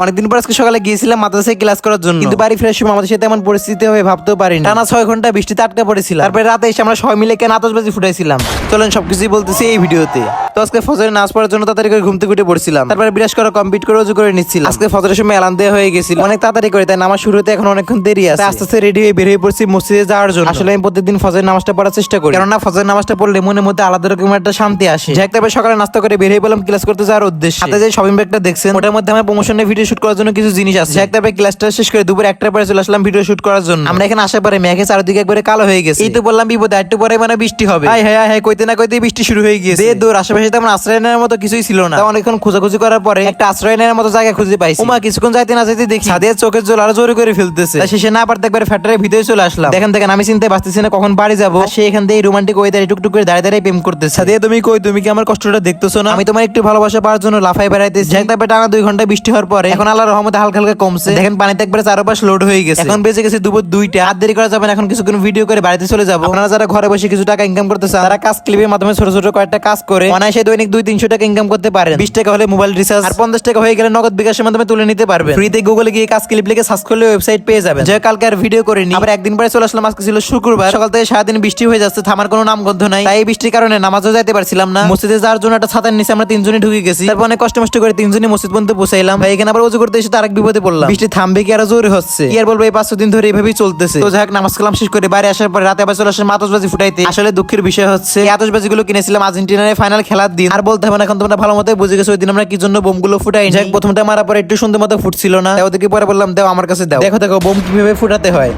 অনেকদিন পর আজকে সকালে গিয়েছিলাম মাদ্রাসায় ক্লাস করার জন্য, কিন্তু বাড়ি ফেরার সময় আমাদের সাথে এমন পরিস্থিতি হবে ভাবতেও পারিনি। টানা 6 ঘন্টা বৃষ্টিতে আটকা পড়েছিলাম। তারপরে রাতে এসে আমরা সবাই মিলে কেন আতশবাজি ফুটাইছিলাম। চলেন সবকিছুই বলতেছি এই ভিডিওতে। তো আজকে ফজরের নামাজ পড়ার জন্য তাড়াতাড়ি করে ঘুম থেকে উঠে পড়ছিলাম। তারপরে বিরাস করা কমপ্লিট করে ওযু করে নিচ্ছিলাম। আজকে ফজরের সময় এলান দেওয়া হয়ে গেছিল অনেক তাড়াতাড়ি করে, তাই নামাজ শুরু হতে এখন অনেকক্ষণ দেরি আছে। আস্তে আস্তে রেডি হয়ে বের হয়ে পড়ছি মসজিদে যাওয়ার জন্য। আসলে আমি প্রতিদিন ফজরের নামাজটা পড়ার চেষ্টা করি, কেননা ফজরের নামাজটা পড়লে মনের মধ্যে আলাদা রকমের একটা শান্তি আসে। যাই তারপরে সকালে নাস্তা করে বের হয়ে পড়লাম ক্লাস করতে যাওয়ার উদ্দেশ্যে। সাথে যে শপিং ব্যাগটা দেখছেন ওটার মধ্যে আমার প্রমোশনের ভিডিও শুট করার জন্য কিছু জিনিস আছে। যাই তারপরে ক্লাসটা শেষ করে দুপুর 1টার পরে চলে আসলাম ভিডিও শুট করার জন্য। আমরা এখানে আসার পরে মেঘে চারদিকে একবারে কালো হয়ে গেছে। এই তো বললাম বিপদে, একটু পরে মানে বৃষ্টি হবে। হ্যাঁ কইতে না কইতে বৃষ্টি শুরু হয়ে গিয়েছে। দূর আশেপাশে তেমন আশ্রয় নেওয়ার মতো কিছুই ছিল না। অনেকক্ষণ খোঁজাখুঁজি করার পরে একটা আশ্রয় নেওয়ার মতো জায়গা খুঁজে পাইছি। ওমা কিছুক্ষণ যাইতে না যাইতে দেখি সাদিয়ার চোখের জল আরো জোরে করে ফেলতেছে। শেষে না পারতে একবারে ফ্যাক্টরির ভিতরে চলে আসলাম। দেখেন আমি চিনতে পারতেছি না কখন বাড়ি যাবো। সে এখান থেকে রোমান্টিক ওয়েদারে টুকটুক করে দাঁড়িয়ে দাঁড়িয়ে প্রেম করতেছে। সাদিয়া তুমি কই, তুমি কি আমার কষ্টটা দেখতেছো না? আমি তোমার একটু ভালোবাসা পাওয়ার জন্য লাফাই বেড়াইতেছি। যাই তারপরে টানা 2 ঘন্টা বৃষ্টি হওয়ার পরে এখন আল্লাহর রহমতে হালকা হালকা কমছে। দেখেন পানিতে একবারে চারপাশ লোড হয়ে গেছে। এখন বেজে গেছে দুপুর 2টা। আর দেরি করা যাবে না, এখন কিছুক্ষণ ভিডিও করে বাড়িতে চলে যাবো। আপনারা যারা ঘরে বসে কিছু টাকা ইনকাম করতে চান তারা কাজ ক্লিপের মাধ্যমে ছোট ছোট কয়েকটা কাজ করে অনায়াসে দৈনিক 200-300 টাকা ইনকাম করতে পারেন। 20 টাকা হলে মোবাইল রিচার্জ আর 50 টাকা হয়ে গেলে নগদ বিকাশের মাধ্যমে তুলে নিতে পারবেন। ফ্রিতে গুগলে গিয়ে কাজ ক্লিপ লিখে সার্চ করলে ওয়েবসাইট পেয়ে যাবেন। যে কালকে আর ভিডিও করিনি, আবার একদিন পরে চলে আসলাম। আজকে ছিল শুক্রবার, সকাল থেকে সারাদিন বৃষ্টি হয়ে যাচ্ছে, থামার কোনো নামগন্ধ নাই। তাই এই বৃষ্টির কারণে নামাজও যাইতে পারছিলাম না। মসজিদে যাওয়ার জন্য একটা ছাতার নিচে আমরা 3জনই ঢুকে গেছি। তারপর অনেক কষ্ট করে 3জনই মসজিদ পর্যন্ত পৌঁছাইলাম। ভাই এখানে আবার ওযু করতে এসে আরেক বিপদে পড়লাম। বৃষ্টি থামবে কি আরো জোরে হচ্ছে। কি আর বলবো, এই 5-6 দিন ধরে এইভাবেই চলতেছে। তো যাই হোক নামাজ কালাম শেষ করে বাড়ি আসার পরে রাতে আবার চলে আসলাম আতশবাজি ফুটাইতে। আসলে দুঃখের বিষয় হচ্ছে এই আতশবাজি গুলো কিনেছিলাম আর্জেন্টিনার ফাইনাল খেলার দিন। আর বলতে হবে না, এখন তোমরা ভালো মতো বুঝে গেছো ওই দিন আমরা কি জন্য বোমগুলো ফুটাই। যাই প্রথমটা মারার পরে একটু সুন্দর মতো ফুটছিল না, ওদেরকে পরে বললাম দাও আমার কাছে দাও, দেখো বোম কিভাবে ফুটাতে হয়।